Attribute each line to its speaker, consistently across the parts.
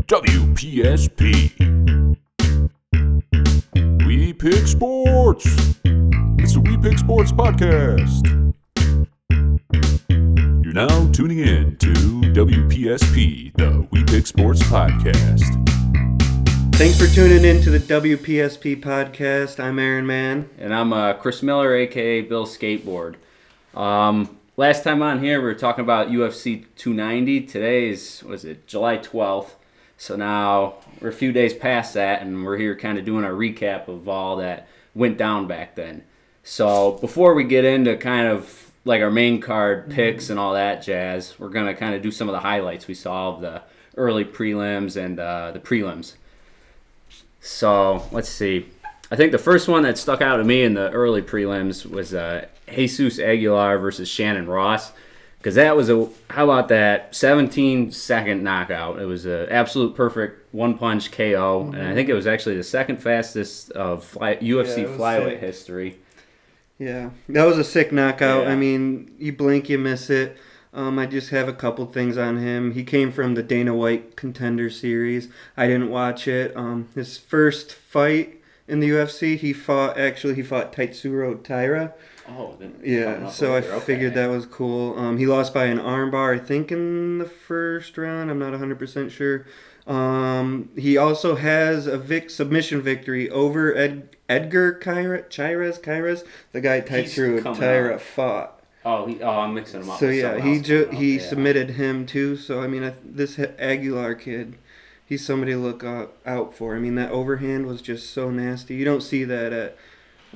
Speaker 1: WPSP. We Pick Sports. It's the We Pick Sports podcast. You're now tuning in to WPSP, the We Pick Sports podcast.
Speaker 2: Thanks for tuning in to the WPSP podcast. I'm Aaron Mann.
Speaker 3: And I'm Chris Miller, a.k.a. BillSkateboard. Last time on here, we were talking about UFC 290. Today is, July 12th. So now we're a few days past that, and we're here kind of doing a recap of all that went down back then. So before we get into kind of like our main card picks and all that jazz, we're going to kind of do some of the highlights we saw of the early prelims and the prelims. So let's see. I think the first one that stuck out to me in the early prelims was Jesus Aguilar versus Shannon Ross. Because that was how about that 17-second knockout? It was an absolute perfect one-punch KO, and I think it was actually the second fastest of UFC flyweight history.
Speaker 2: Yeah, that was a sick knockout.
Speaker 3: Yeah.
Speaker 2: I mean, you blink, you miss it. I just have a couple things on him. He came from the Dana White Contender Series. I didn't watch it. His first fight in the UFC, he fought Tatsuro Taira.
Speaker 3: Oh,
Speaker 2: yeah, so I figured that was cool. He lost by an armbar, I think, in the first round. I'm not 100% sure. He also has a submission victory over Edgar Chairez, the guy Tatsuro Taira fought.
Speaker 3: I'm mixing him up.
Speaker 2: So yeah, he submitted him too. So I mean, this Aguilar kid, he's somebody to look out for. I mean, that overhand was just so nasty. You don't see that at,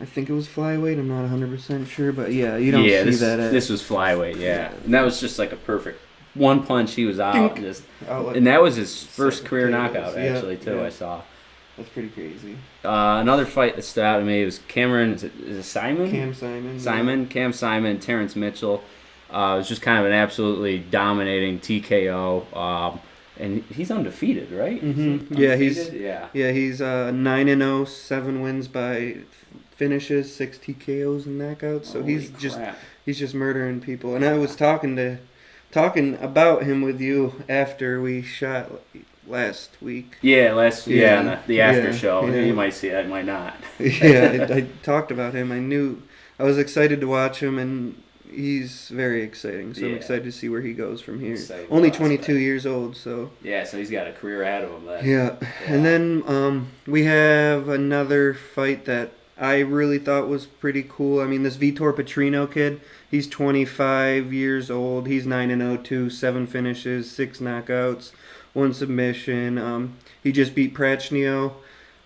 Speaker 2: I think it was flyweight. I'm not 100% sure, but yeah, you don't see that at.
Speaker 3: This was flyweight, yeah. And that was just like a perfect one punch. He was out, and that was his first career knockout, actually, too. Yeah. I saw.
Speaker 2: That's pretty crazy.
Speaker 3: Another fight that stood out to me was Cameron. Is it Simon?
Speaker 2: Cam Simon.
Speaker 3: Cam Simon, Terrence Mitchell. It was just kind of an absolutely dominating TKO. And he's undefeated, right?
Speaker 2: Mm-hmm. Yeah, he's 9-0, 7 wins by finishes, 6 TKOs and knockouts. So he's just murdering people. And I was talking about him with you after we shot last week.
Speaker 3: Yeah, the after show. Yeah. You might see that, you might not.
Speaker 2: Yeah, I talked about him. I was excited to watch him, and he's very exciting. So I'm excited to see where he goes from here. Only 22 years old, so.
Speaker 3: Yeah, so he's got a career ahead of him.
Speaker 2: Yeah, and then we have another fight that I really thought was pretty cool. I mean, this Vitor Petrino kid, he's 25 years old. He's 9-0 too, 7 finishes, 6 knockouts, 1 submission. He just beat Prachnio.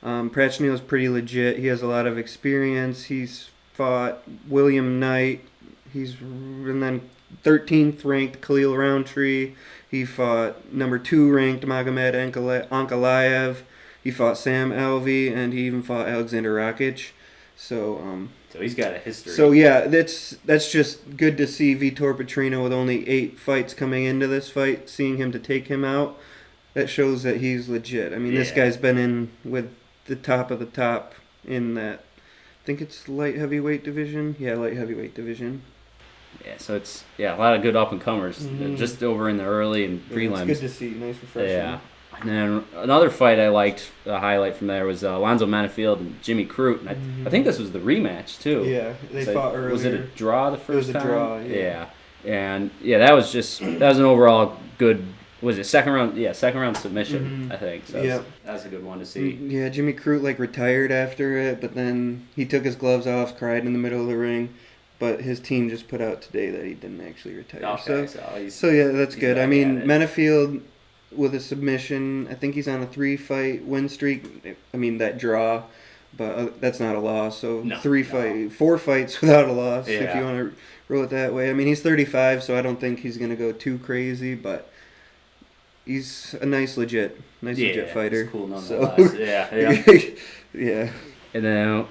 Speaker 2: Prachnio's pretty legit. He has a lot of experience. He's fought William Knight. And then 13th ranked Khalil Roundtree. He fought number 2 ranked Magomed Ankalaev. He fought Sam Alvey, and he even fought Alexander Rakic. So
Speaker 3: he's got a history.
Speaker 2: So yeah, that's just good to see Vitor Petrino with only 8 fights coming into this fight, seeing him to take him out. That shows that he's legit. I mean, this guy's been in with the top of the top in that. I think it's light heavyweight division. Yeah, light heavyweight division.
Speaker 3: Yeah, so it's a lot of good up and comers just over in the early and prelims.
Speaker 2: It's good to see, nice refreshing.
Speaker 3: Yeah, and then another fight I liked, a highlight from there was Alonzo Manafield and Jimmy Crute. And I think this was the rematch too.
Speaker 2: Yeah, they fought earlier.
Speaker 3: Was it a draw the first time?
Speaker 2: It was a draw.
Speaker 3: Yeah, and that was an overall good. Was it second round? Yeah, second round submission. I think. So that was a good one to see.
Speaker 2: Yeah, Jimmy Crute retired after it, but then he took his gloves off, cried in the middle of the ring. But his team just put out today that he didn't actually retire.
Speaker 3: Okay,
Speaker 2: so yeah, that's good. I mean, Manafield with a submission. I think he's on a 3-fight win streak. I mean, that draw, but that's not a loss. So 4 fights without a loss, if you want to roll it that way. I mean, he's 35, so I don't think he's going to go too crazy, but he's a nice legit fighter.
Speaker 3: He's cool nonetheless. So,
Speaker 2: yeah.
Speaker 3: And then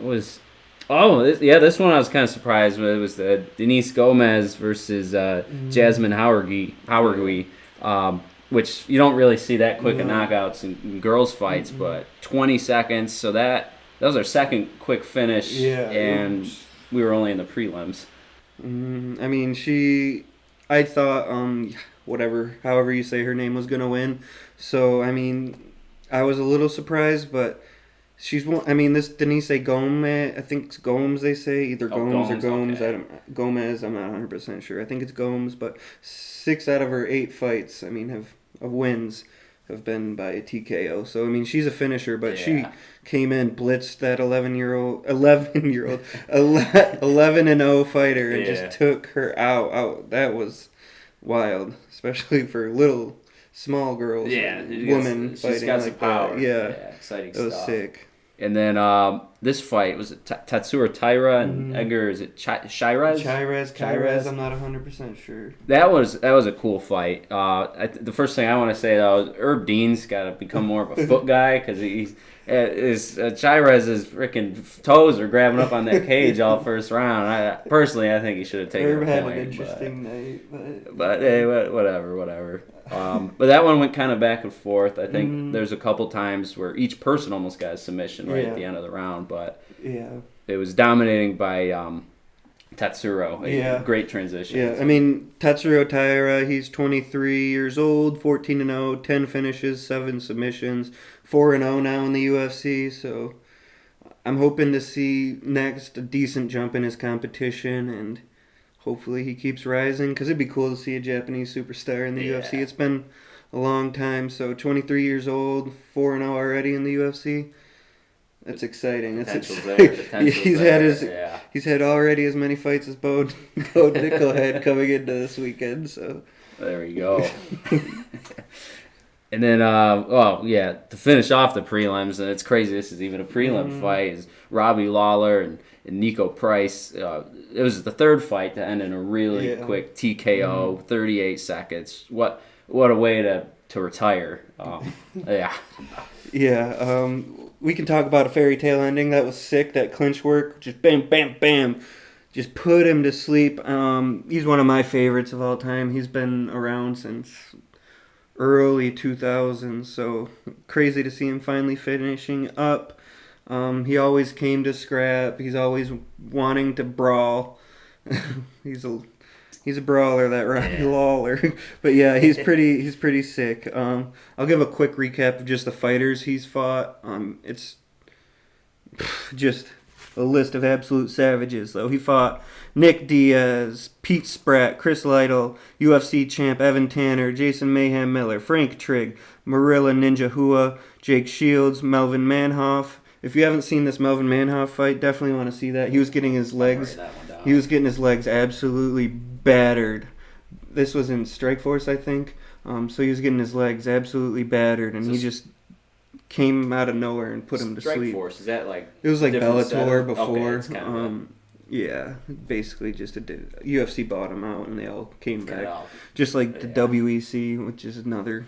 Speaker 3: this one I was kind of surprised with. It was the Denise Gomez versus Jasmine Howergui, which you don't really see that quick of knockouts in girls' fights, but 20 seconds. So that was our second quick finish, and we were only in the prelims.
Speaker 2: I mean, I thought, however you say her name was going to win. So, I mean, I was a little surprised, but she's one. I mean, this Denise Gomez, I think it's Gomes they say, either Gomes or Gomes.
Speaker 3: Okay.
Speaker 2: I don't, Gomez, I'm not 100% sure. I think it's Gomes, but 6 out of her 8 fights, I mean, have wins have been by a TKO. So, I mean, she's a finisher, but she came in, blitzed that 11-0 fighter and just took her out. That was wild, especially for little small girls, women fighting
Speaker 3: she's got
Speaker 2: like
Speaker 3: some power.
Speaker 2: that. Yeah,
Speaker 3: exciting
Speaker 2: it was
Speaker 3: stuff.
Speaker 2: sick.
Speaker 3: And then this fight was it Tatsuro Taira and Edgar? Is it Shiraz?
Speaker 2: Kyraz. I'm not 100% sure.
Speaker 3: That was a cool fight. The first thing I want to say though is Herb Dean's got to become more of a foot guy because Shiraz's freaking toes are grabbing up on that cage all first round. I think he should have taken
Speaker 2: Herb
Speaker 3: a
Speaker 2: had
Speaker 3: point.
Speaker 2: an interesting night,
Speaker 3: But hey, whatever. But that one went kind of back and forth. I think there's a couple times where each person almost got a submission at the end of the round, but it was dominating by Tatsuro. Great transition.
Speaker 2: Yeah, I mean, Tatsuro Taira, he's 23 years old, 14-0, 10 finishes, 7 submissions, 4-0 now in the UFC, so I'm hoping to see next a decent jump in his competition, and hopefully he keeps rising, because it'd be cool to see a Japanese superstar in the UFC. It's been a long time, so 23 years old, 4-0 already in the UFC. That's exciting. He's had already as many fights as Bo Nickel had coming into this weekend, so
Speaker 3: there we go. And then, to finish off the prelims, and it's crazy this is even a prelim fight, is Robbie Lawler and Nico Price. It was the third fight to end in a really quick TKO, 38 seconds. What a way to retire.
Speaker 2: We can talk about a fairy tale ending. That was sick. That clinch work, just bam, bam, bam, just put him to sleep. He's one of my favorites of all time. He's been around since early 2000s, so crazy to see him finally finishing up. He always came to scrap. He's always wanting to brawl. He's a brawler, that Robbie Lawler. But yeah, he's pretty sick. I'll give a quick recap of just the fighters he's fought. It's just a list of absolute savages, though. He fought Nick Diaz, Pete Spratt, Chris Lytle, UFC champ Evan Tanner, Jason Mayhem Miller, Frank Trigg, Marilla Ninja Hua, Jake Shields, Melvin Manhoff. If you haven't seen this Melvin Manhoff fight, definitely want to see that. He was getting his legs absolutely battered. This was in Strikeforce, I think. So he was getting his legs absolutely battered, and he just came out of nowhere and put him to sleep.
Speaker 3: Strikeforce, is that like
Speaker 2: it was like Bellator
Speaker 3: setup?
Speaker 2: before.
Speaker 3: Okay,
Speaker 2: Basically just UFC bought him out, and they all came back.
Speaker 3: Out.
Speaker 2: Just like the WEC, which is another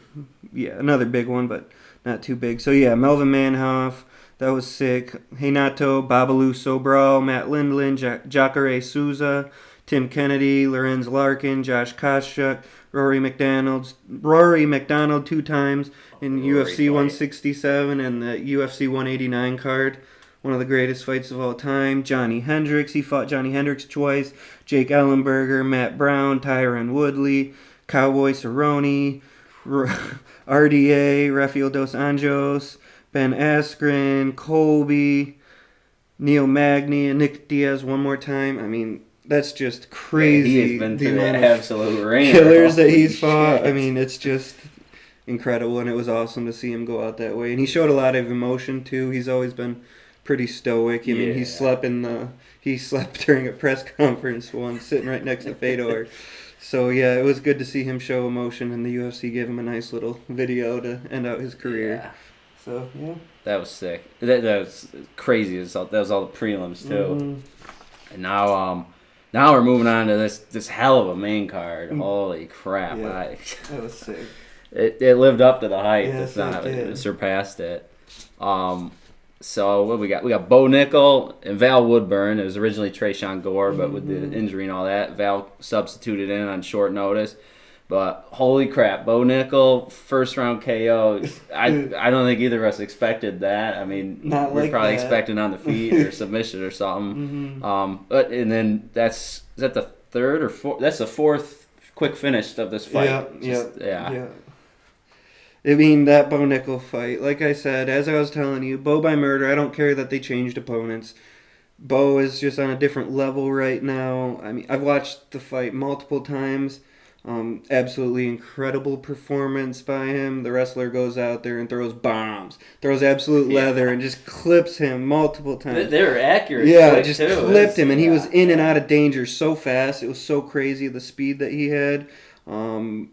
Speaker 2: big one, but not too big. So yeah, Melvin Manhoff. That was sick. Renato Babalu Sobral, Matt Lindland, Jacare Souza, Tim Kennedy, Lorenz Larkin, Josh Koscheck, Rory McDonald 2 times in UFC 167 and the UFC 189 card. One of the greatest fights of all time. Johnny Hendricks, he fought Johnny Hendricks twice. Jake Ellenberger, Matt Brown, Tyron Woodley, Cowboy Cerrone, RDA, Rafael Dos Anjos, Ben Askren, Colby, Neil Magny, and Nick Diaz one more time. I mean, that's just crazy.
Speaker 3: He has been through that absolute rain.
Speaker 2: Killers that he's fought. I mean, it's just incredible, and it was awesome to see him go out that way. And he showed a lot of emotion, too. He's always been pretty stoic. I mean, he slept during a press conference once, sitting right next to Fedor. So, yeah, it was good to see him show emotion, and the UFC gave him a nice little video to end out his career.
Speaker 3: Yeah.
Speaker 2: So, yeah.
Speaker 3: That was sick. That was crazy. That was all the prelims, too. And now we're moving on to this hell of a main card. Holy crap.
Speaker 2: Yeah, that was sick.
Speaker 3: It lived up to the hype.
Speaker 2: Yes,
Speaker 3: It surpassed it. So what we got? We got Bo Nickel and Val Woodburn. It was originally Trayshawn Gore, but with the injury and all that, Val substituted in on short notice. But holy crap, Bo Nickel, first round KO. I don't think either of us expected that. I mean, we're probably expecting on the feet or submission or something. But and then is that the third or fourth? That's the fourth quick finish of this fight.
Speaker 2: Yeah. I mean, that Bo Nickel fight, like I said, as I was telling you, Bo by murder, I don't care that they changed opponents. Bo is just on a different level right now. I mean, I've watched the fight multiple times. Absolutely incredible performance by him. The wrestler goes out there and throws bombs, throws absolute leather, and just clips him multiple times.
Speaker 3: They were accurate.
Speaker 2: Yeah, just
Speaker 3: too.
Speaker 2: clipped him, and he was in and out of danger so fast. It was so crazy, the speed that he had. The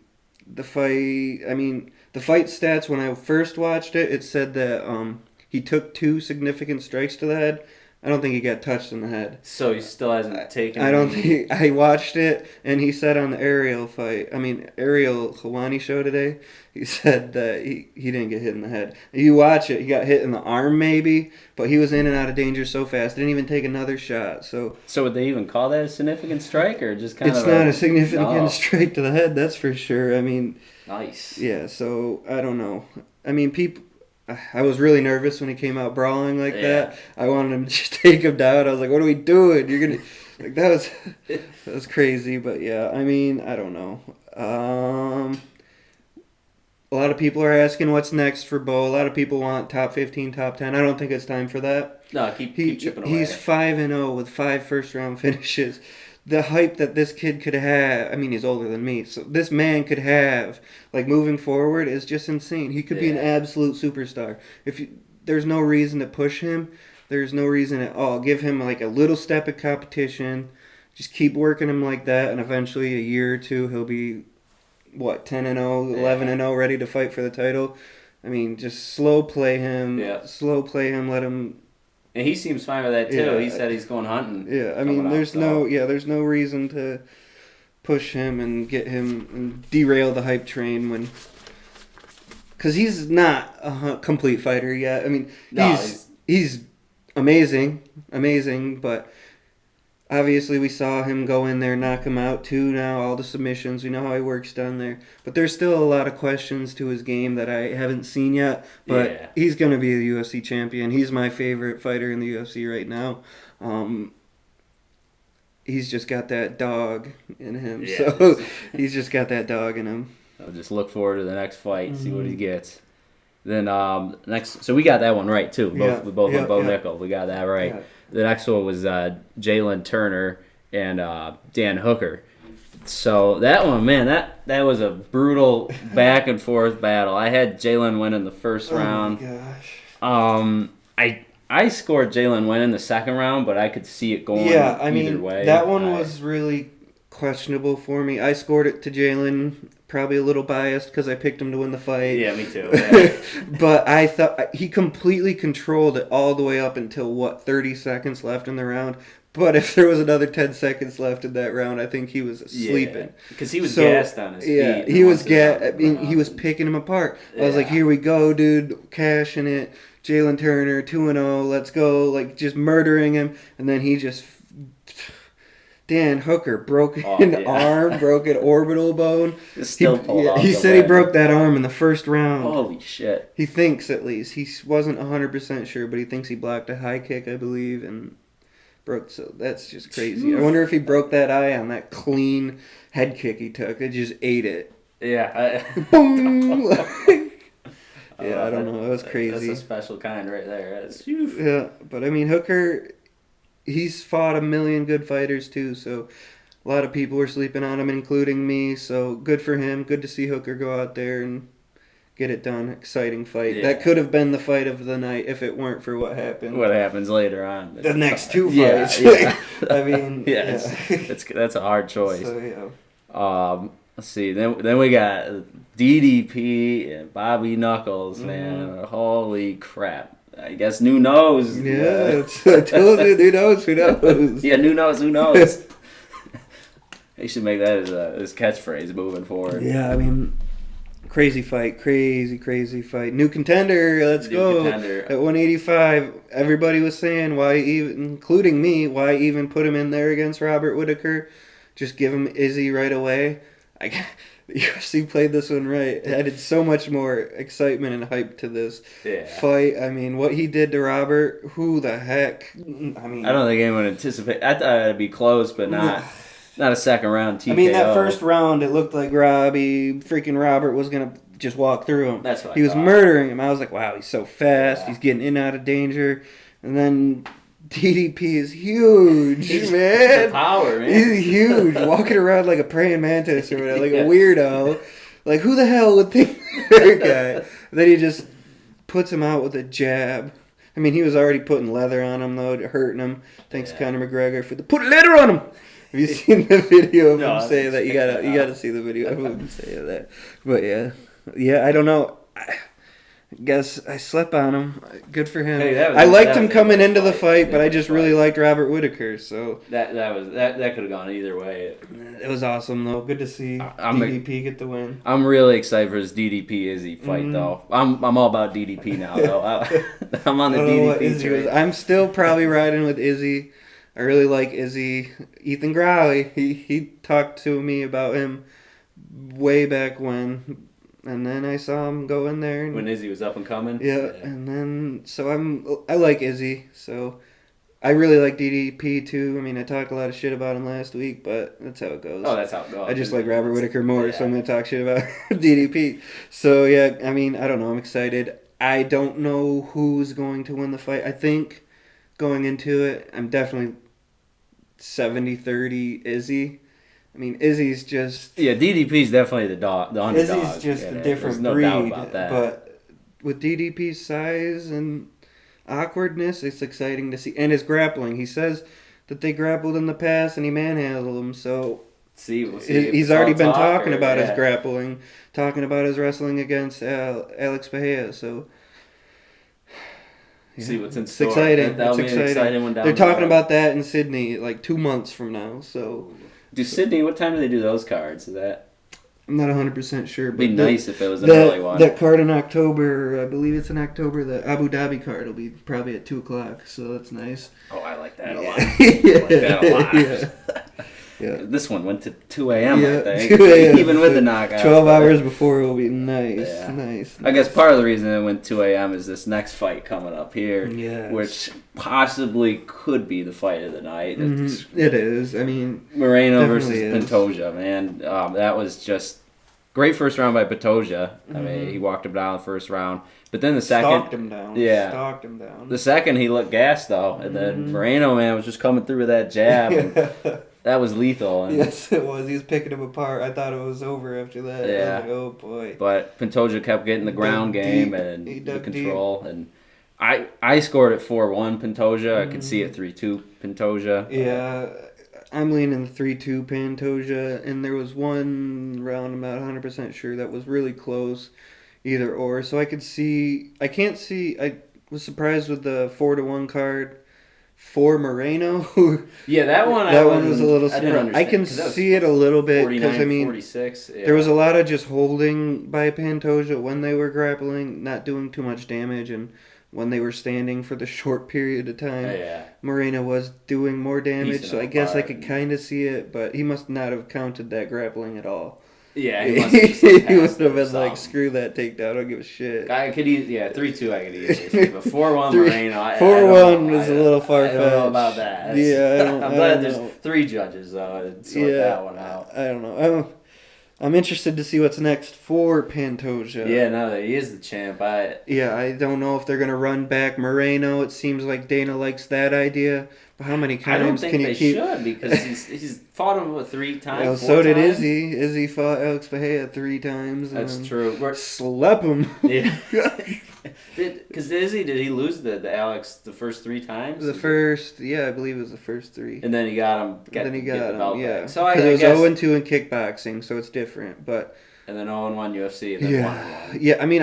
Speaker 2: fight stats, when I first watched it, it said that he took 2 significant strikes to the head. I don't think he got touched in the head.
Speaker 3: So he still hasn't taken.
Speaker 2: I don't think. I watched it, and he said on the Ariel Helwani show today, he said that he didn't get hit in the head. You watch it, he got hit in the arm maybe, but he was in and out of danger so fast, didn't even take another shot. So
Speaker 3: would they even call that a significant strike, or just kind
Speaker 2: it's
Speaker 3: of?
Speaker 2: It's not a significant strike to the head, that's for sure. I mean,
Speaker 3: nice.
Speaker 2: Yeah. So I don't know. I mean, I was really nervous when he came out brawling like that. I wanted him to just take him down. I was like, "What are we doing? You're gonna like that was crazy." But yeah, I mean, I don't know. A lot of people are asking what's next for Bo. A lot of people want top 15, top 10. I don't think it's time for that.
Speaker 3: No, keep chipping away.
Speaker 2: He's 5-0 with 5 first-round finishes. The hype that this kid could have, I mean, he's older than me, so this man could have, like, moving forward is just insane. He could be an absolute superstar. There's no reason to push him. There's no reason at all. Give him, like, a little step of competition. Just keep working him like that, and eventually, a year or two, he'll be, 10-0, 11-0, ready to fight for the title. I mean, just slow play him. Yeah. Slow play him, let him...
Speaker 3: And he seems fine with that too. Yeah. He said he's going hunting.
Speaker 2: Yeah, I mean, there's no reason to push him and get him and derail the hype train because he's not a complete fighter yet. I mean, he's amazing, but obviously we saw him go in there, knock him out too. Now all the submissions, we know how he works down there. But there's still a lot of questions to his game that I haven't seen yet. But he's going to be a UFC champion. He's my favorite fighter in the UFC right now. He's just got that dog in him. Yeah, so he's just got that dog in him.
Speaker 3: I'll just look forward to the next fight, see what he gets. Then next, so we got that one right too. Both with Bo Nickel, we got that right. Yeah. The next one was Jalen Turner and Dan Hooker. So that one, man, that was a brutal back and forth battle. I had Jalen win in the first round. Oh my gosh. I scored Jalen win in the second round, but I could see it going either way.
Speaker 2: That one was really questionable for me. I scored it to Jalen, probably a little biased because I picked him to win the fight.
Speaker 3: Yeah, me too. Yeah.
Speaker 2: But I thought he completely controlled it all the way up until 30 seconds left in the round. But if there was another 10 seconds left in that round, I think he was sleeping.
Speaker 3: Because he was gassed on his feet.
Speaker 2: Yeah, he was gassed. I mean, he was picking him apart. I was like, here we go, dude, cashing it. Jalen Turner, 2-0, let's go. Like, just murdering him. And then he just... Dan Hooker broke an arm, broke an orbital bone. He said he broke that arm in the first round.
Speaker 3: Holy shit.
Speaker 2: He thinks, at least. He wasn't 100% sure, but he thinks he blocked a high kick, I believe, and broke. So that's just crazy. I wonder if he broke that eye on that clean head kick he took. It just ate it.
Speaker 3: Yeah.
Speaker 2: Boom! I don't know. That was crazy.
Speaker 3: That's a special kind right there.
Speaker 2: Yeah, but I mean, Hooker... He's fought a million good fighters, too, so a lot of people were sleeping on him, including me, so good for him. Good to see Hooker go out there and get it done. Exciting fight. Yeah. That could have been the fight of the night if it weren't for what happened.
Speaker 3: What happens later on.
Speaker 2: The next two fights. Yeah. I mean,
Speaker 3: that's a hard choice.
Speaker 2: So, yeah.
Speaker 3: Let's see. Then we got DDP and Bobby Knuckles, man. Holy crap. I guess new nose.
Speaker 2: Yeah, I told you, new nose, who knows?
Speaker 3: Yeah, new nose, who knows? They should make that his catchphrase moving forward.
Speaker 2: Yeah, I mean, crazy fight. New contender, let's go. At 185, everybody was saying, why even, including me, why even put him in there against Robert Whittaker? Just give him Izzy right away. The UFC played this one right. It added so much more excitement and hype to this fight. I mean, what he did to Robert, who the heck? I mean,
Speaker 3: I don't think anyone anticipated. I thought it'd be close, but not a second round TKO.
Speaker 2: I mean, that first round, it looked like freaking Robert was gonna just walk through him.
Speaker 3: That's what
Speaker 2: he was
Speaker 3: thought.
Speaker 2: murdering him. I was like, wow, he's so fast.
Speaker 3: Yeah.
Speaker 2: He's getting in and out of danger. And then DDP is huge, man.
Speaker 3: The power, man.
Speaker 2: He's huge, walking around like a praying mantis or whatever, like
Speaker 3: Yeah.
Speaker 2: a weirdo. Like, who the hell would think that guy? Then he just puts him out with a jab. I mean, he was already putting leather on him, though, hurting him. Thanks,
Speaker 3: Yeah.
Speaker 2: Conor McGregor, for the put leather on him. Have you seen the video of
Speaker 3: No,
Speaker 2: him saying that? You gotta see the video of him saying that. But yeah, I don't know. I guess I slept on him. Good for him.
Speaker 3: Hey,
Speaker 2: I liked him
Speaker 3: was a
Speaker 2: coming
Speaker 3: good
Speaker 2: into the fight, but I just really
Speaker 3: fight.
Speaker 2: liked Robert Whittaker. So
Speaker 3: That could have gone either way.
Speaker 2: it was awesome, though. Good to see DDP get the win.
Speaker 3: I'm really excited for this DDP Izzy fight, though. I'm all about DDP now, though. I'm on the
Speaker 2: I don't know what
Speaker 3: DDP
Speaker 2: Izzy was.
Speaker 3: train.
Speaker 2: I'm still probably riding with Izzy. I really like Izzy. Ethan Growley, he talked to me about him way back when, and then I saw him go in there. And,
Speaker 3: When Izzy was up and coming.
Speaker 2: yeah, and then so I like Izzy. So I really like DDP too. I mean, I talked a lot of shit about him last week, but that's how it goes.
Speaker 3: Oh, that's how it goes.
Speaker 2: I just like Robert Whittaker more,
Speaker 3: Yeah.
Speaker 2: so I'm going to talk shit about DDP. So, yeah, I mean, I don't know. I'm excited. I don't know who's going to win the fight. I think going into it, I'm definitely 70-30 Izzy. I mean, Izzy's just...
Speaker 3: Yeah, DDP's definitely the underdog.
Speaker 2: Izzy's just a different
Speaker 3: There's no
Speaker 2: breed.
Speaker 3: doubt about that.
Speaker 2: But with DDP's size and awkwardness, it's exciting to see. And his grappling. He says that they grappled in the past and he manhandled him, so...
Speaker 3: We'll see if
Speaker 2: He's
Speaker 3: it's
Speaker 2: already
Speaker 3: all
Speaker 2: been
Speaker 3: talk
Speaker 2: talking
Speaker 3: or-
Speaker 2: about his
Speaker 3: yeah.
Speaker 2: grappling, talking about his wrestling against Alex Bahia. So
Speaker 3: See what's in
Speaker 2: it's
Speaker 3: store.
Speaker 2: exciting.
Speaker 3: That'll
Speaker 2: It's
Speaker 3: be an
Speaker 2: exciting.
Speaker 3: exciting one down
Speaker 2: They're
Speaker 3: the
Speaker 2: talking
Speaker 3: road.
Speaker 2: about that in Sydney like 2 months from now. So
Speaker 3: Do Sydney? What time do they do those cards? Is that
Speaker 2: I'm not 100% sure.
Speaker 3: it'd be
Speaker 2: But
Speaker 3: nice if it was an early one.
Speaker 2: that card in October, I believe it's in October. The Abu Dhabi card will be probably at 2:00. So that's nice.
Speaker 3: Oh, I like that a
Speaker 2: Yeah.
Speaker 3: lot. I like that a lot.
Speaker 2: Yeah. Yeah.
Speaker 3: This one went to 2 a.m.
Speaker 2: Yeah,
Speaker 3: I think,
Speaker 2: 2 a.m.
Speaker 3: even with
Speaker 2: So
Speaker 3: the knockout.
Speaker 2: 12 hours before will be nice.
Speaker 3: Yeah.
Speaker 2: Nice.
Speaker 3: I guess part of the reason it went 2 a.m. is this next fight coming up here,
Speaker 2: Yes.
Speaker 3: which possibly could be the fight of the night. It's
Speaker 2: It is. I mean,
Speaker 3: Moreno versus
Speaker 2: Definitely is.
Speaker 3: Pantoja, man. That was just great first round by Pantoja. I mean, he walked him down the first round, but then the second,
Speaker 2: stalked him down.
Speaker 3: Yeah.
Speaker 2: Stalked him down.
Speaker 3: the second he looked gassed though, and then Moreno, man, was just coming through with that jab. And that was lethal. And,
Speaker 2: Yes, it was. He was picking him apart. I thought it was over after that.
Speaker 3: Yeah.
Speaker 2: I was like, oh boy.
Speaker 3: But Pantoja kept getting the ground
Speaker 2: Dug
Speaker 3: game
Speaker 2: deep.
Speaker 3: and
Speaker 2: He
Speaker 3: the
Speaker 2: dug
Speaker 3: control. And I scored it 4-1 Pantoja. I could see it 3-2 Pantoja.
Speaker 2: Yeah, I'm leaning 3-2 Pantoja, and there was one round I'm not 100% sure that was really close, either or. So I can't see. I was surprised with the 4-1 card for Moreno.
Speaker 3: Yeah, that one.
Speaker 2: That one was a little
Speaker 3: I didn't
Speaker 2: surprised. I
Speaker 3: understand,
Speaker 2: can
Speaker 3: 'cause that was
Speaker 2: see it a little bit because
Speaker 3: 49, 46. Yeah.
Speaker 2: there was a lot of just holding by Pantoja when they were grappling, not doing too much damage, and when they were standing for the short period of time,
Speaker 3: Yeah.
Speaker 2: Moreno was doing more damage.
Speaker 3: Decent
Speaker 2: So I guess I
Speaker 3: apart.
Speaker 2: could kind of see it, but he must not have counted that grappling at all.
Speaker 3: Yeah, he must have just, like,
Speaker 2: He
Speaker 3: passed
Speaker 2: must have
Speaker 3: it or
Speaker 2: been like,
Speaker 3: something.
Speaker 2: screw that takedown, I don't give a shit.
Speaker 3: I could eat, 3-2 I could easily see, but 4-1 Moreno.
Speaker 2: 4-1 was a little far-fetched.
Speaker 3: I don't know about that.
Speaker 2: Yeah,
Speaker 3: I'm
Speaker 2: I
Speaker 3: glad
Speaker 2: don't
Speaker 3: there's
Speaker 2: know.
Speaker 3: 3 judges though to sort that one out.
Speaker 2: I don't know. I'm interested to see what's next for Pantoja.
Speaker 3: Yeah, no, that he is the champ.
Speaker 2: Yeah, I don't know if they're gonna run back Moreno. It seems like Dana likes that idea. But how many
Speaker 3: I don't
Speaker 2: times
Speaker 3: think
Speaker 2: can you
Speaker 3: they
Speaker 2: keep?
Speaker 3: should because he's fought him 3 times.
Speaker 2: Well,
Speaker 3: 4
Speaker 2: so did
Speaker 3: times?
Speaker 2: Izzy. Izzy fought Alex Bahia 3 times.
Speaker 3: That's
Speaker 2: and
Speaker 3: true.
Speaker 2: Slap him.
Speaker 3: Yeah. Because Izzy, did he lose the Alex the first 3 times?
Speaker 2: The first, yeah, I believe it was the first 3.
Speaker 3: And then he got him.
Speaker 2: Then he
Speaker 3: get
Speaker 2: got
Speaker 3: the belt
Speaker 2: him, yeah.
Speaker 3: back. So I
Speaker 2: Because it was
Speaker 3: guess.
Speaker 2: 0-2 in kickboxing, so it's different. But
Speaker 3: And then 0-1 UFC. And then
Speaker 2: yeah,
Speaker 3: 1-1.
Speaker 2: yeah. I mean,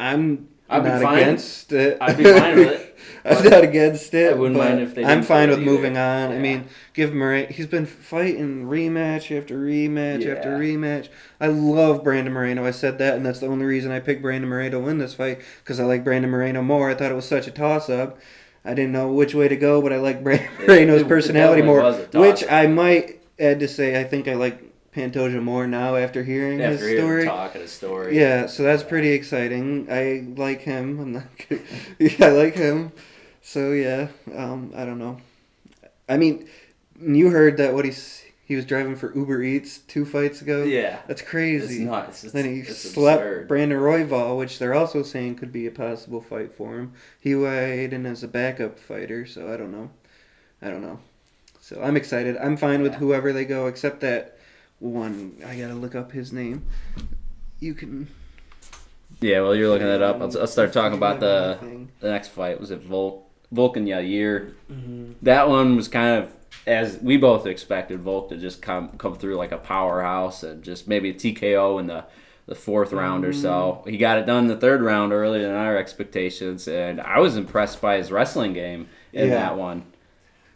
Speaker 2: I'm
Speaker 3: I'd be
Speaker 2: not
Speaker 3: fine.
Speaker 2: against it.
Speaker 3: I'd be fine with it.
Speaker 2: I'm
Speaker 3: but
Speaker 2: not against it.
Speaker 3: I wouldn't
Speaker 2: but
Speaker 3: mind if they
Speaker 2: I'm
Speaker 3: didn't
Speaker 2: fine
Speaker 3: do it
Speaker 2: with moving
Speaker 3: either.
Speaker 2: on. I
Speaker 3: Yeah.
Speaker 2: mean, give Moreno. He's been fighting rematch after rematch after
Speaker 3: Yeah.
Speaker 2: rematch. I love Brandon Moreno. I said that, and that's the only reason I picked Brandon Moreno to win this fight because I like Brandon Moreno more. I thought it was such a toss-up. I didn't know which way to go, but I like Brandon Moreno's
Speaker 3: it
Speaker 2: personality
Speaker 3: definitely
Speaker 2: more,
Speaker 3: was a
Speaker 2: which
Speaker 3: toss-up.
Speaker 2: I might add to say I think I like Pantoja more now after hearing his
Speaker 3: After hearing
Speaker 2: story.
Speaker 3: him talk at his story.
Speaker 2: Yeah, so that's pretty exciting. I like him. I'm not kidding. Yeah, I like him. So yeah, I don't know. I mean, you heard that what he was driving for Uber Eats 2 fights ago.
Speaker 3: Yeah.
Speaker 2: That's crazy.
Speaker 3: It's nuts.
Speaker 2: Then he
Speaker 3: it's
Speaker 2: slept
Speaker 3: absurd.
Speaker 2: Brandon Royval, which they're also saying could be a possible fight for him. He weighed in as a backup fighter, so I don't know. So I'm excited. I'm fine with whoever they go, except that one. I gotta look up his name. You can.
Speaker 3: Yeah, well, you're looking that up. I'll start talking about the next fight. Was it Volk and Yair?
Speaker 2: Mm-hmm.
Speaker 3: That one was kind of, as we both expected, Volk to just come through like a powerhouse and just maybe a TKO in the fourth round or so. He got it done in the third round earlier than our expectations, and I was impressed by his wrestling game in that one.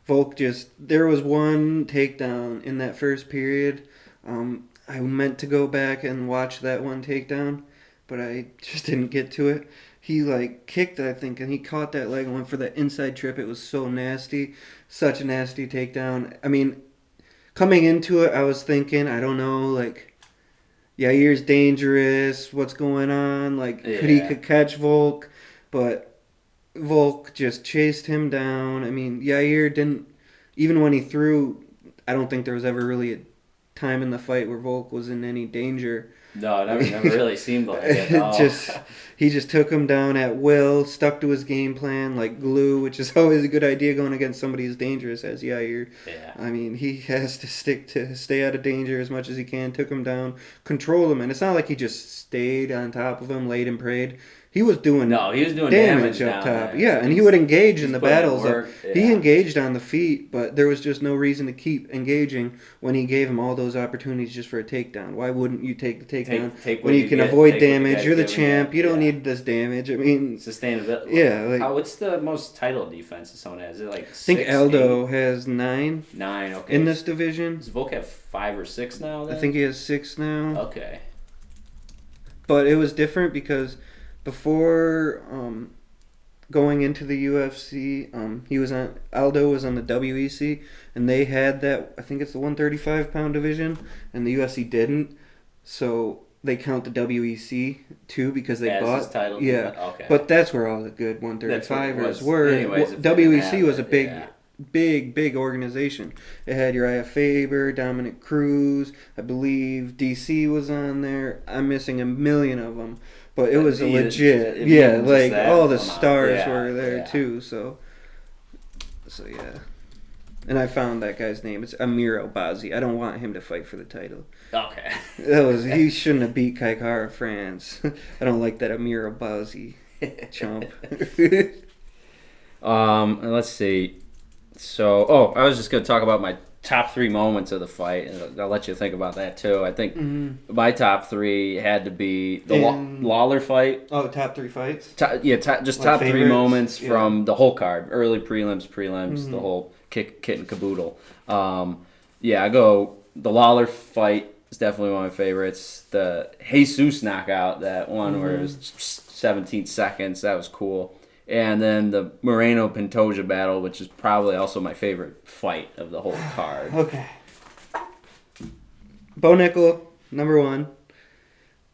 Speaker 2: Volk there was one takedown in that first period. I meant to go back and watch that one takedown, but I just didn't get to it. He kicked, I think, and he caught that leg and went for that inside trip. It was so nasty. Such a nasty takedown. I mean, coming into it, I was thinking, I don't know, Yair's dangerous. What's going on? He could catch Volk, but Volk just chased him down. I mean, Yair didn't, even when he threw, I don't think there was ever really a time in the fight where Volk was in any danger.
Speaker 3: No, it never really seemed like it.
Speaker 2: He just took him down at will, stuck to his game plan like glue, which is always a good idea going against somebody as dangerous as Yair.
Speaker 3: Yeah.
Speaker 2: I mean, he has to stay out of danger as much as he can, took him down, controlled him, and it's not like he just stayed on top of him, laid and prayed. He was doing damage up top.
Speaker 3: There.
Speaker 2: Yeah, and he would engage in the battles.
Speaker 3: Yeah.
Speaker 2: He engaged on the feet, but there was just no reason to keep engaging when he gave him all those opportunities just for a takedown. Why wouldn't you take the takedown when you can avoid damage? You're the champ. You don't need this damage. I mean,
Speaker 3: sustainability.
Speaker 2: Yeah.
Speaker 3: What's the most title defense someone has? Is it
Speaker 2: I think Aldo has 9.
Speaker 3: 9, okay.
Speaker 2: In this division.
Speaker 3: Does Volk have 5 or 6 now? Then?
Speaker 2: I think he has 6 now.
Speaker 3: Okay.
Speaker 2: But it was different because before going into the UFC, Aldo was on the WEC, and they had that, I think it's the 135-pound division, and the UFC didn't, so they count the WEC too because they bought
Speaker 3: his title.
Speaker 2: Yeah,
Speaker 3: okay.
Speaker 2: But that's where all the good 135ers were.
Speaker 3: Anyways,
Speaker 2: WEC was a big organization. It had Uriah Faber, Dominic Cruz, I believe DC was on there. I'm missing a million of them. But it was legit. All the stars were there too. So yeah. And I found that guy's name. It's Amir Albazi. I don't want him to fight for the title.
Speaker 3: Okay.
Speaker 2: He shouldn't have beat Kaikara France. I don't like that Amir Albazi chump.
Speaker 3: Let's see. So, I was just going to talk about my top 3 moments of the fight, and I'll let you think about that too. I think my top 3 had to be the Lawler fight.
Speaker 2: Oh, top 3 fights?
Speaker 3: Top 3 moments from the whole card. Early prelims, the whole kit and caboodle. I go, the Lawler fight is definitely one of my favorites. The Jesus knockout, that one where it was 17 seconds, that was cool. And then the Moreno-Pantoja battle, which is probably also my favorite fight of the whole card.
Speaker 2: Okay. Bo Nickel, number 1.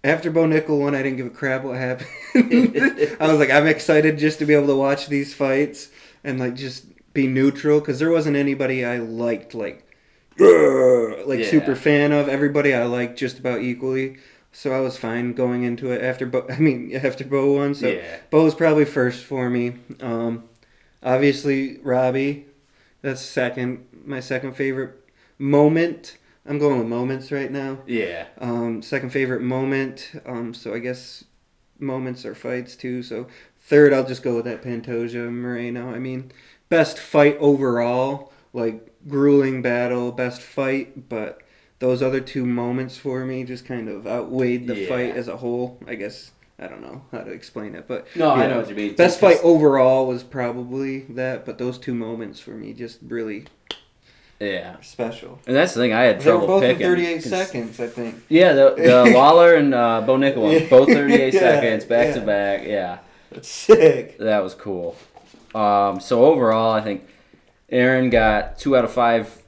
Speaker 2: After Bo Nickel won, I didn't give a crap what happened. I was like, I'm excited just to be able to watch these fights and just be neutral, because there wasn't anybody I liked, super fan of. Everybody I liked just about equally. So I was fine going into it after Bo won. So Bo was probably first for me. Obviously Robbie, that's my second favorite moment. I'm going with moments right now.
Speaker 3: Yeah.
Speaker 2: Second favorite moment. So I guess moments are fights too. So third, I'll just go with that Pantoja Moreno. I mean, best fight overall, grueling battle, best fight, but those other 2 moments for me just kind of outweighed the fight as a whole. I guess I don't know how to explain it, but
Speaker 3: I know what you mean.
Speaker 2: Best fight overall was probably that, but those 2 moments for me just really special.
Speaker 3: And that's the thing, I had trouble picking.
Speaker 2: They were both in 38 seconds, I think.
Speaker 3: Yeah, the Lawler and Bo Nickel ones, both 38 seconds, back to back. Yeah,
Speaker 2: that's sick.
Speaker 3: That was cool. So overall, I think Aaron got 2 out of 5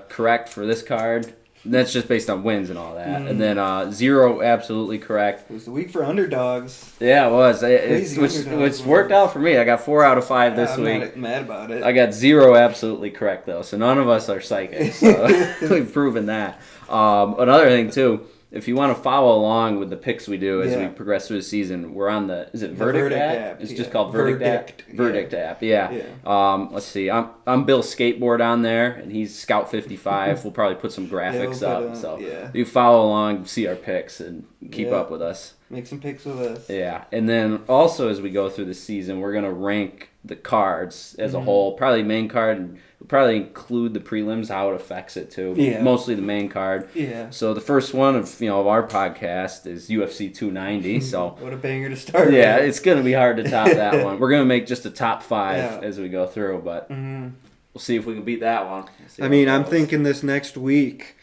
Speaker 3: correct for this card. That's just based on wins and all that. And then 0, absolutely correct.
Speaker 2: It was the week for underdogs.
Speaker 3: Yeah, it was.
Speaker 2: Crazy
Speaker 3: Which
Speaker 2: underdogs,
Speaker 3: worked out for me. I got 4 out of 5 this
Speaker 2: I'm
Speaker 3: week.
Speaker 2: not mad about it.
Speaker 3: I got 0 absolutely correct, though. So none of us are psychics. So we've proven that. Another thing, too. If you want to follow along with the picks we do as we progress through the season, we're on the Verdict app? It's just called Verdict app. Verdict app, yeah. Let's see. I'm BillSkateboard on there, and he's Scout55. We'll probably put some graphics up. So you follow along, see our picks, and keep up with us.
Speaker 2: Make some picks with us.
Speaker 3: Yeah, and then also as we go through the season, we're going to rank the cards as a whole. Probably main card, and we'll probably include the prelims, how it affects it too.
Speaker 2: Yeah.
Speaker 3: Mostly the main card.
Speaker 2: Yeah.
Speaker 3: So the first one of our podcast is UFC 290. So
Speaker 2: what a banger to start.
Speaker 3: Yeah, it's going to be hard to top that one. We're going to make just a top 5 as we go through, but we'll see if we can beat that one.
Speaker 2: I mean, I'm thinking this next week.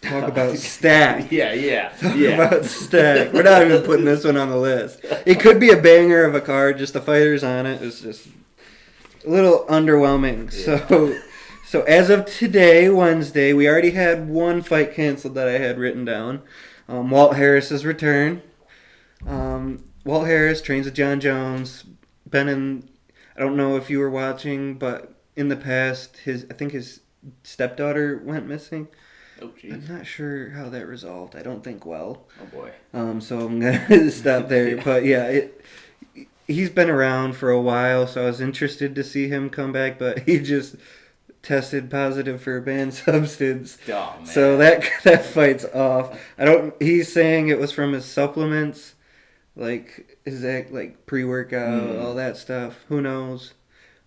Speaker 2: Talk about stack. Talk about stack. We're not even putting this one on the list. It could be a banger of a card. Just the fighters on it is just a little underwhelming. Yeah. So as of today, Wednesday, we already had one fight canceled that I had written down. Walt Harris's return. Walt Harris trains with John Jones. I don't know if you were watching, but in the past, I think his stepdaughter went missing.
Speaker 3: Oh, geez.
Speaker 2: I'm not sure how that resolved. I don't think well.
Speaker 3: Oh, boy.
Speaker 2: So I'm going to stop there. But, yeah, he's been around for a while, so I was interested to see him come back, but he just tested positive for a banned substance.
Speaker 3: Oh, man.
Speaker 2: So that fight's off. He's saying it was from his supplements, like, is that, like, pre-workout, all that stuff. Who knows?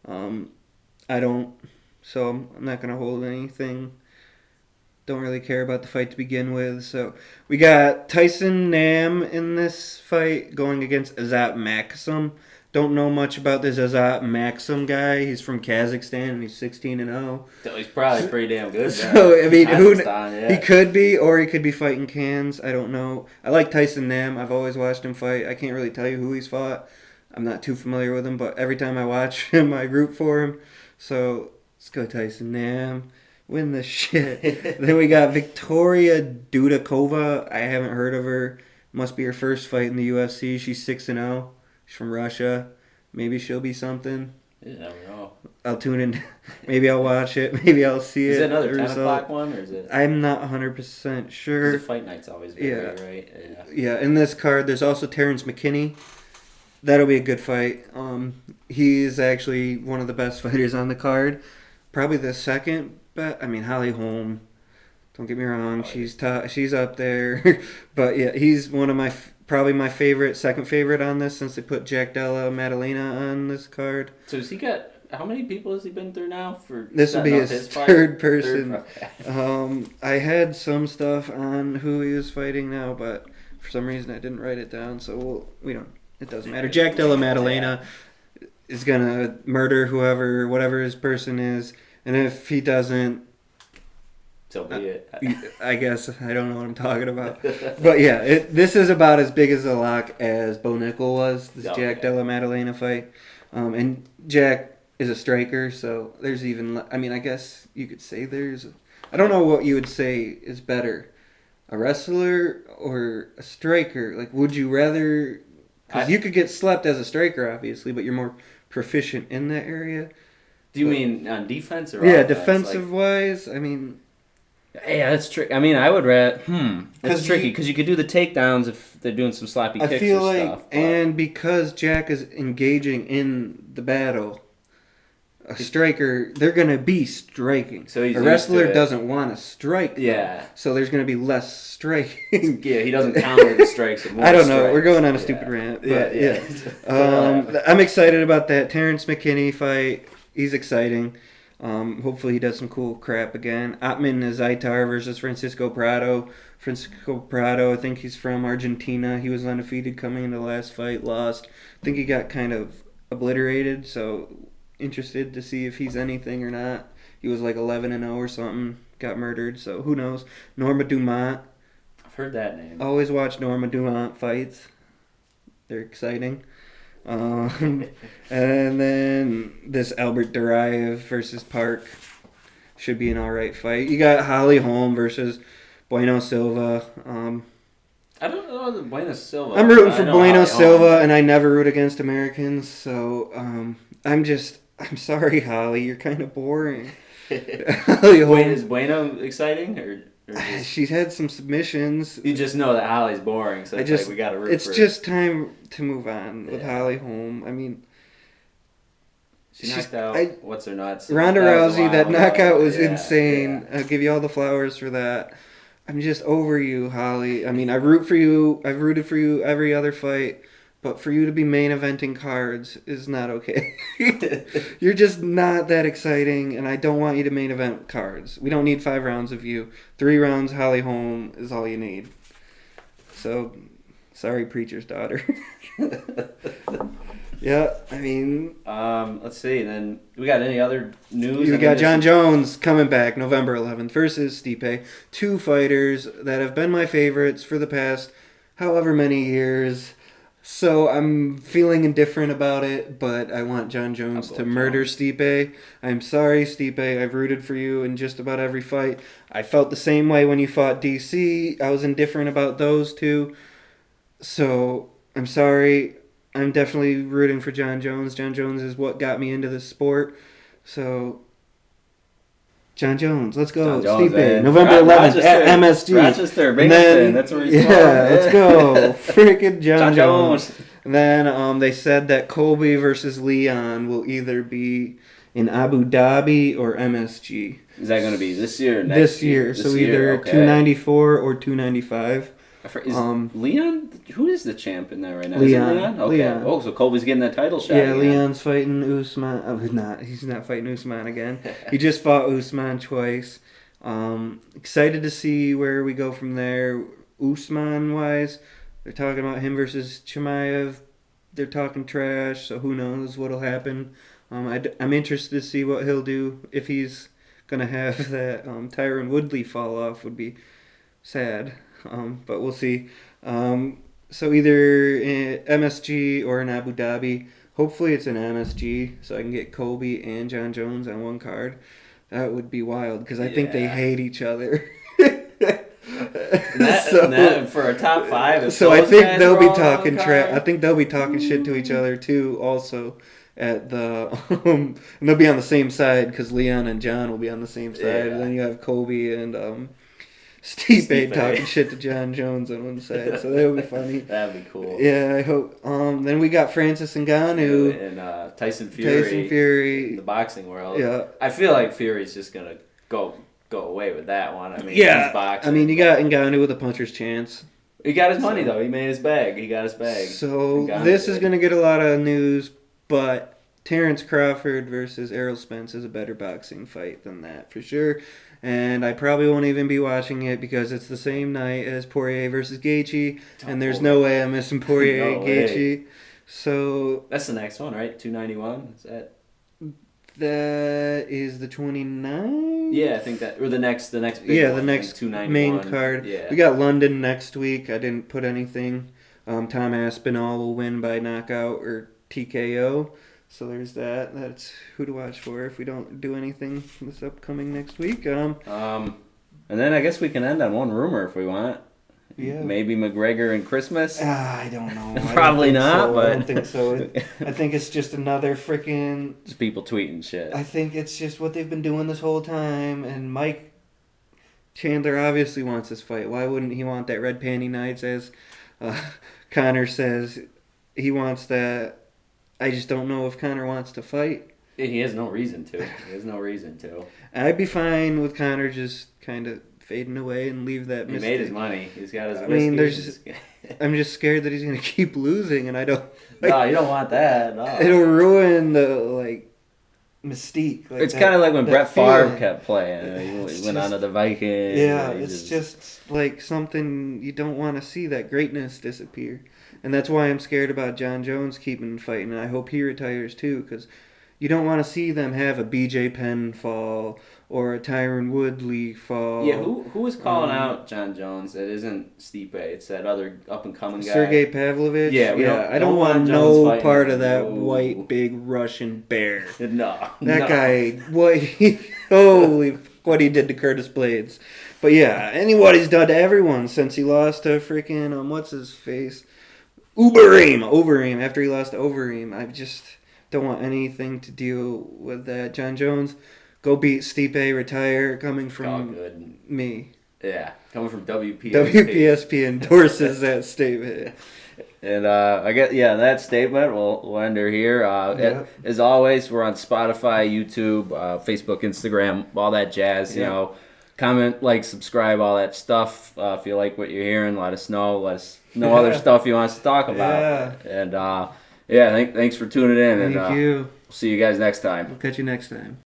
Speaker 2: I don't. So I'm not going to hold anything. Don't really care about the fight to begin with. So we got Tyson Nam in this fight going against Azat Maxim. Don't know much about this Azat Maxim guy. He's from Kazakhstan and he's 16-0.
Speaker 3: So he's probably pretty damn good.
Speaker 2: So I mean,
Speaker 3: he
Speaker 2: could be, or he could be fighting cans. I don't know. I like Tyson Nam. I've always watched him fight. I can't really tell you who he's fought. I'm not too familiar with him, but every time I watch him, I root for him. So let's go Tyson Nam. Win the shit. Then we got Victoria Dudakova. I haven't heard of her. Must be her first fight in the UFC. She's 6-0. She's from Russia. Maybe she'll be something.
Speaker 3: You never know.
Speaker 2: I'll tune in. Maybe I'll watch it. Maybe I'll see it.
Speaker 3: Is it another 10 o'clock one, or is it?
Speaker 2: I'm not 100% sure.
Speaker 3: The fight night's always been right?
Speaker 2: Yeah, in this card, there's also Terrence McKinney. That'll be a good fight. He's actually one of the best fighters on the card. Probably the second. But I mean, Holly Holm, don't get me wrong, she's up there. But yeah, he's one of probably my second favorite on this since they put Jack Della Maddalena on this card.
Speaker 3: So has he got, how many people has he been through now?
Speaker 2: This will be his third person. I had some stuff on who he was fighting now, but for some reason I didn't write it down, so it doesn't matter. Jack Della Maddalena is going to murder whatever his person is. And if he doesn't,
Speaker 3: so be it.
Speaker 2: I guess I don't know what I'm talking about. But yeah, this is about as big as a lock as Bo Nickel was, this Jack Della Maddalena fight. And Jack is a striker, so there's even, I guess you could say I don't know what you would say is better, a wrestler or a striker. Like, would you rather, because you could get slept as a striker, obviously, but you're more proficient in that area.
Speaker 3: Do you mean on defense or offense?
Speaker 2: Defensive-wise,
Speaker 3: Yeah, that's tricky. I would rather... That's tricky, because you could do the takedowns if they're doing some sloppy kicks or stuff.
Speaker 2: And because Jack is engaging in the battle, a striker, they're going to be striking.
Speaker 3: So a
Speaker 2: wrestler doesn't want to strike.
Speaker 3: Yeah.
Speaker 2: So there's going to be less striking.
Speaker 3: Yeah, he doesn't counter the strikes.
Speaker 2: I don't know. We're going on a stupid rant. But I'm excited about that Terrence McKinney fight. He's exciting. Hopefully he does some cool crap again. Atman Zaitar versus Francisco Prado. Francisco Prado, I think he's from Argentina. He was undefeated coming into the last fight, lost. I think he got kind of obliterated, so interested to see if he's anything or not. He was like 11-0 or something, got murdered, so who knows. Norma Dumont.
Speaker 3: I've heard that name.
Speaker 2: Always watch Norma Dumont fights. They're exciting. And then this Albert Duraev versus Park. should be an all right fight. You got Holly Holm versus Bueno Silva.
Speaker 3: I don't know the Bueno Silva.
Speaker 2: I'm rooting for Bueno
Speaker 3: Holly
Speaker 2: Silva,
Speaker 3: Holm.
Speaker 2: and I never root against Americans. So I'm sorry, Holly. You're kind of boring. Holly Holm.
Speaker 3: Wait, is Bueno exciting or just,
Speaker 2: She's had some submissions.
Speaker 3: you just know that Holly's boring, so it's like we got to root
Speaker 2: It's
Speaker 3: for
Speaker 2: just time to move on with
Speaker 3: Yeah.
Speaker 2: Holly Holm. I mean,
Speaker 3: She knocked out what's her nuts.
Speaker 2: Ronda
Speaker 3: That was a
Speaker 2: Rousey, that
Speaker 3: while
Speaker 2: knockout
Speaker 3: ago.
Speaker 2: was
Speaker 3: Yeah,
Speaker 2: insane.
Speaker 3: yeah.
Speaker 2: I'll give you all the flowers for that. I'm just over you, Holly. I mean, I root for you. I've rooted for you every other fight, but for you to be main eventing cards is not okay. You're just not that exciting, and I don't want you to main event cards. We don't need 5 rounds of you. 3 rounds, Holly Holm is all you need. So, sorry, preacher's daughter. Yeah, I mean,
Speaker 3: Let's see. Then we got any other news?
Speaker 2: you
Speaker 3: I mean,
Speaker 2: got John Jones coming back November 11th versus Stipe. 2 fighters that have been my favorites for the past however many years. So I'm feeling indifferent about it, but I want John Jones to murder Stipe. I'm sorry, Stipe. I've rooted for you in just about every fight. I felt the same way when you fought DC. I was indifferent about those 2. So I'm sorry. I'm definitely rooting for John Jones. John Jones is what got me into this sport. So, John Jones, let's go.
Speaker 3: John Jones,
Speaker 2: Stipe,
Speaker 3: man.
Speaker 2: November 11th at MSG.
Speaker 3: Rochester,
Speaker 2: And
Speaker 3: Binghamton. That's where he's from.
Speaker 2: let's go. Freaking John
Speaker 3: John
Speaker 2: Jones.
Speaker 3: Jones.
Speaker 2: And then they said that Colby versus Leon will either be in Abu Dhabi or MSG.
Speaker 3: Is that going to be this year or next
Speaker 2: This year. So either
Speaker 3: okay.
Speaker 2: 294 or 295.
Speaker 3: Is Leon? Who is the champ in there right now?
Speaker 2: Leon.
Speaker 3: Is it Leon? Okay.
Speaker 2: Leon.
Speaker 3: Oh, so Colby's getting that title shot.
Speaker 2: Yeah,
Speaker 3: again.
Speaker 2: Leon's fighting Usman. Oh, he's not fighting Usman again. He just fought Usman twice. Excited to see where we go from there. Usman-wise, they're talking about him versus Chimaev. They're talking trash, so who knows what'll happen. I'm interested to see what he'll do. If he's going to have that Tyron Woodley fall off would be sad. But we'll see. So either in MSG or in Abu Dhabi. Hopefully it's in MSG so I can get Colby and John Jones on one card. That would be wild because I think they hate each other.
Speaker 3: That, for a top 5.
Speaker 2: So I think they'll be talking I think they'll be talking shit to each other too. Also, at the and they'll be on the same side because Leon and John will be on the same side.
Speaker 3: Yeah.
Speaker 2: And then you have Colby and Stipe talking shit to John Jones on one side. So that would be funny.
Speaker 3: That'd be cool.
Speaker 2: Yeah, I hope. Then we got Francis Ngannou
Speaker 3: and Tyson Fury. In the boxing world.
Speaker 2: Yeah.
Speaker 3: I feel like Fury's just gonna go away with that one. I mean,
Speaker 2: Yeah,
Speaker 3: he's boxing.
Speaker 2: I mean, you got Ngannou with a puncher's chance.
Speaker 3: He got his money though. He made his bag. He got his bag.
Speaker 2: So
Speaker 3: Ngannou
Speaker 2: this is
Speaker 3: did.
Speaker 2: going to get a lot of news, but Terrence Crawford versus Errol Spence is a better boxing fight than that for sure. And I probably won't even be watching it because it's the same night as Poirier versus Gaethje, and there's no way I'm missing Poirier
Speaker 3: No
Speaker 2: and
Speaker 3: way.
Speaker 2: Gaethje. So
Speaker 3: That's the next one, right? 291. Is that?
Speaker 2: that is the 29th?
Speaker 3: Yeah, I think that, or the next big
Speaker 2: Yeah,
Speaker 3: one,
Speaker 2: the next
Speaker 3: 291.
Speaker 2: main card.
Speaker 3: Yeah.
Speaker 2: We got London next week. I didn't put anything. Tom Aspinall will win by knockout or TKO. So there's that. That's who to watch for if we don't do anything this upcoming next week.
Speaker 3: And then I guess we can end on one rumor if we want.
Speaker 2: Yeah.
Speaker 3: Maybe McGregor and Christmas.
Speaker 2: I don't know. I
Speaker 3: Probably
Speaker 2: don't think
Speaker 3: not,
Speaker 2: so.
Speaker 3: but
Speaker 2: I don't think so. I think it's just another freaking.
Speaker 3: Just people tweeting shit.
Speaker 2: I think it's just what they've been doing this whole time. And Mike Chandler obviously wants this fight. Why wouldn't he want that red panty nights? As Connor says, he wants that. I just don't know if Connor wants to fight.
Speaker 3: He has no reason to. He has no reason to.
Speaker 2: I'd be fine with Connor just kind of fading away and leave that.
Speaker 3: He made his money. He's got his.
Speaker 2: I mean,
Speaker 3: whiskey.
Speaker 2: I'm just scared that he's gonna keep losing, and I don't.
Speaker 3: No, you don't want that. No.
Speaker 2: It'll ruin the mystique.
Speaker 3: It's kind of like when
Speaker 2: that
Speaker 3: Brett Favre
Speaker 2: feeling.
Speaker 3: kept playing. He went on to the Vikings.
Speaker 2: Yeah,
Speaker 3: and he
Speaker 2: it's just like something you don't want to see, that greatness disappear. And that's why I'm scared about John Jones keeping fighting, and I hope he retires too, because you don't want to see them have a BJ Penn fall or a Tyron Woodley fall.
Speaker 3: Yeah, who was calling out John Jones? It isn't Stipe. It's that other up-and-coming guy.
Speaker 2: Sergey Pavlovich?
Speaker 3: Yeah,
Speaker 2: I don't want
Speaker 3: Jones
Speaker 2: no
Speaker 3: fighting
Speaker 2: part
Speaker 3: him.
Speaker 2: of that
Speaker 3: No.
Speaker 2: white, big Russian bear.
Speaker 3: No.
Speaker 2: That guy, holy, what he did to Curtis Blades. But yeah, and what he's done to everyone since he lost to freaking, what's his face? Overeem, after he lost to Overeem. I just don't want anything to do with that. John Jones, go beat Stipe, retire, coming from me.
Speaker 3: Yeah, coming from WPSP.
Speaker 2: WPSP endorses that statement.
Speaker 3: And I guess, that statement, we'll end her here. As always, we're on Spotify, YouTube, Facebook, Instagram, all that jazz, you know. Comment, like, subscribe, all that stuff. If you like what you're hearing, let us know. Let us know other stuff you want us to talk about. And, thanks for tuning in.
Speaker 2: Thank you.
Speaker 3: We'll see you guys next time.
Speaker 2: We'll catch you next time.